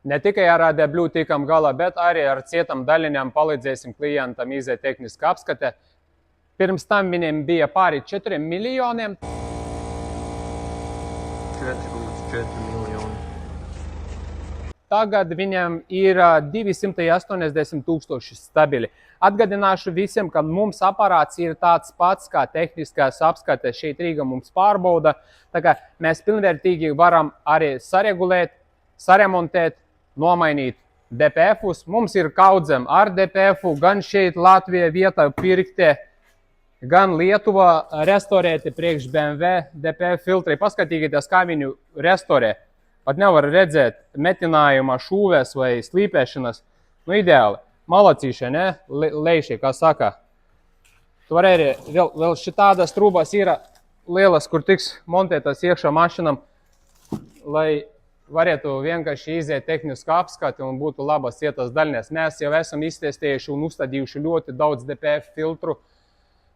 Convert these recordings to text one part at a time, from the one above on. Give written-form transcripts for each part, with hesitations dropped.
Ne tikai ar ADBlu tikam galā, bet arī ar cietam daļiņām palīdzēsim klientam iziet tehniska apskate. Pirms tam viņiem bija pāri 4 miljoniem. 4,4 miljoni. Tagad viņam ir 280 000 stabili. Atgādināšu visiem, ka mums aparāts ir tāds pats kā tehniskās apskates. Šeit Rīga mums pārbauda. Tā kā mēs pilnvērtīgi varam arī saregulēt, saremontēt, nomainīt DPF-us. Mums ir kaudzem ar DPF-u, gan šeit Latvijā vietā pirkti, gan Lietuva restorēti priekš BMW DPF filtri. Paskatīties, kā viņu restorē. Pat nevar redzēt metinājuma šūvēs vai slīpēšanas. Nu, ideāli. Malacīšie, ne? Leišie, kā saka. Tur arī vēl šitādas trūbas ir lielas, kur tiks montētas iekšā mašinam, lai varētu vienkārši iziet tehnisku apskati un būtu labas cietas daļnes. Mēs jau esam iztestējuši un uzstādījuši ļoti daudz DPF filtru.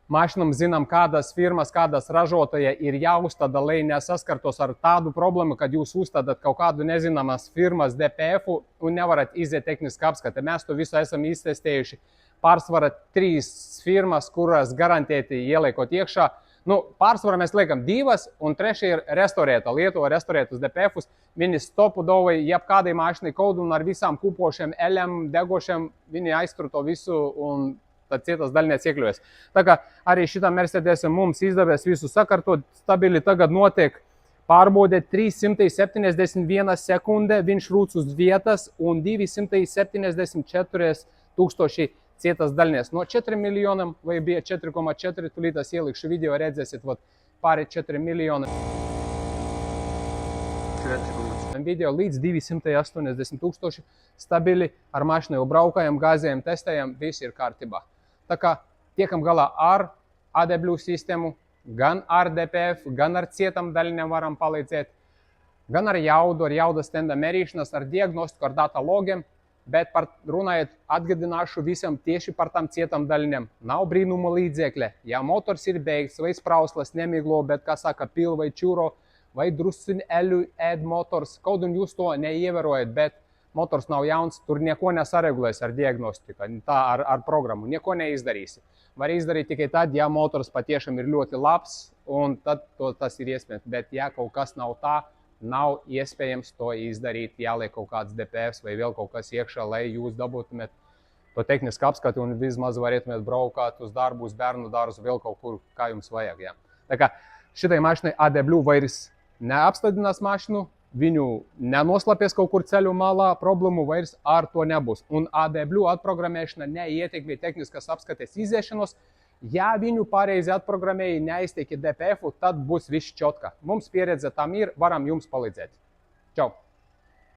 Mašinam zinām, kādas firmas, kādas ražotāja ir jāuzstāda, lai nesaskartos ar tādu problēmu, kad jūs uzstādat kaut kādu nezināmas firmas DPF-u un nevarat iziet tehniski apskati. Mēs to visu esam iztestējuši. Pārsvarā 3 firmas, kuras garantēti ieliekot iekšā. Nu, pārsvarā mēs liekam 2, un 3 ir restorēta, Lietuva restorētus DPF-us. Viņi stopudovai jebkādai mašinai kodu un ar visām kupošiem, eļam, degošiem, viņi aiztur to visu un tad cietas daļnieks iekļuvies. Tā kā arī šitam Mercedesam mums izdevies visu sakārtot, stabili tagad notiek pārbaude 371 sekunde, viņš rūc uz vietas un 274 000 cietas daļnieks. No 4 miljonam vai bija 4,4, tulītās ielikšu video, redzēsiet, pāri 4 miljoni. 4,4. Video līdz 280 000 stabili, ar mašinu braukājam, gāzējam, testējam, viss ir kārtībā. Tā kā tiekam galā ar ADBlu sistēmu, gan ar DPF, gan ar cietam daļiņām varam palīdzēt, gan ar jaudu, ar jaudas stenda mērīšanas, ar diagnostiku, ar datalogiem, bet runājot, atgādināšu visam tieši par tam cietam daļiņām. Nav brīnuma līdzekļa. Ja motors ir beigts, vai sprauslas nemiglo, bet, kā saka, pil vai čuro, vai drusciņ eļu ēd motors, kaut un jūs to neievērojat, bet motors nav jauns, tur neko nesaregulēs ar diagnostiku, tā ar programmu, neko neizdarīsi. Var izdarīt tikai tad, ja motors patiešām ir ļoti labs, un tad tas ir iespējams, bet ja kaut kas nav tā, nav iespējams to izdarīt, jāliek kaut kāds DPFs vai vēl kaut kas iekšā, lai jūs dabūtumēt to tehnisku apskati un vismaz varētumēt braukāt uz darbu, uz bērnu dārzu, vēl kaut kur, kā jums vajag. Ja. Tā kā šitai mašinai ADBlu vairs neapstādinās mašinu, viņu nenoslēpies kaut kur ceļu malā, problēmu vairs ar to nebūs. Un ADBlu atprogrammēšana neietekmē tehniskas apskates iziešanos. Ja viņu pareizi atprogrammēja, neizteikti DPF-u, tad būs viss čotka. Mums pieredze tam ir, varam jums palīdzēt. Čau!